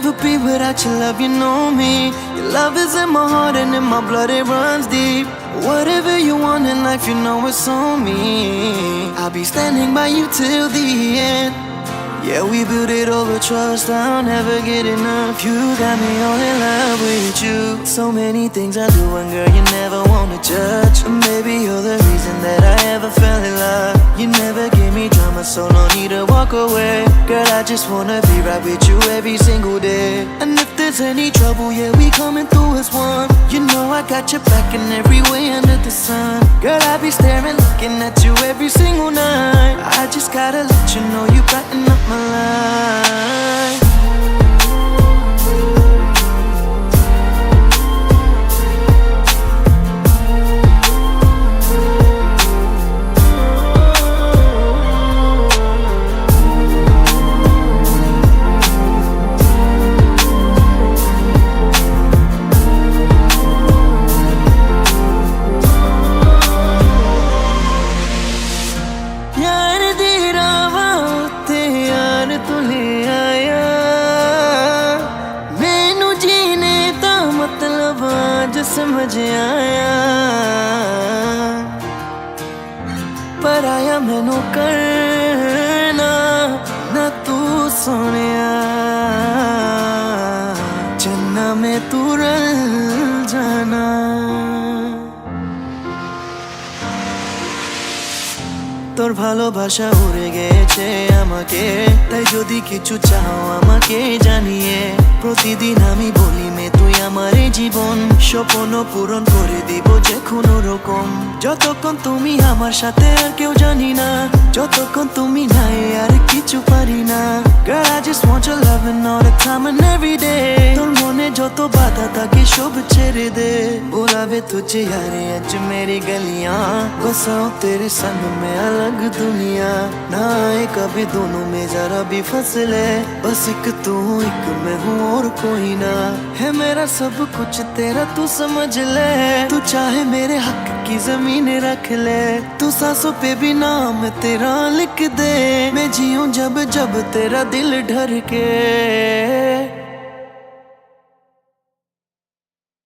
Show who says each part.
Speaker 1: never be without your love, you know me. Your love is in my heart and in my blood, it runs deep. Whatever you want in life, you know it's on me. I'll be standing by you till the end. Yeah, we built it over trust, I'll never get enough. You got me all in love with you. So many things I do and girl, you never wanna judge. And maybe you're the reason that I ever fell in love. You never gave me drama, so no need to walk away. Girl, I just wanna be right with you every single day. And if there's any trouble, yeah, we coming through as one. You know I got your back in every way under the sun. Girl, I be staring, looking at you every single night. I just gotta let you know you brighten up my life. समझ आया पर आया मैनू करना ना तू सोनिया चन्ना में तू रल जाना তোর ভালোবাসা উড়ে গেছে আমাকে তাই যদি কিছু চাও আমাকে জানিয়ে প্রতিদিন আমি বলি মে তুই আমার জীবন স্বপ্ন পূরণ করে দিব যে কোনো রকম যতক্ষণ তুমি আমার সাথে আর কেউ জানি না যতক্ষণ তুমি নাই আর কিছু পারি না Girl I just want your loving all the time and every day তোর মনে যত বাধা থাকে সব ছেড়ে দে बुलावे तुझे यारे आज मेरी गलियां बसाओ तेरे संग में अलग दुनिया ना आए कभी दोनों में जरा भी फसले बस एक तू एक मैं हूँ और कोई ना है मेरा सब कुछ तेरा तू समझ ले तू चाहे मेरे हक की जमीन रख ले तू सांसों पे भी नाम तेरा लिख दे मैं जीऊं जब जब तेरा दिल ढर के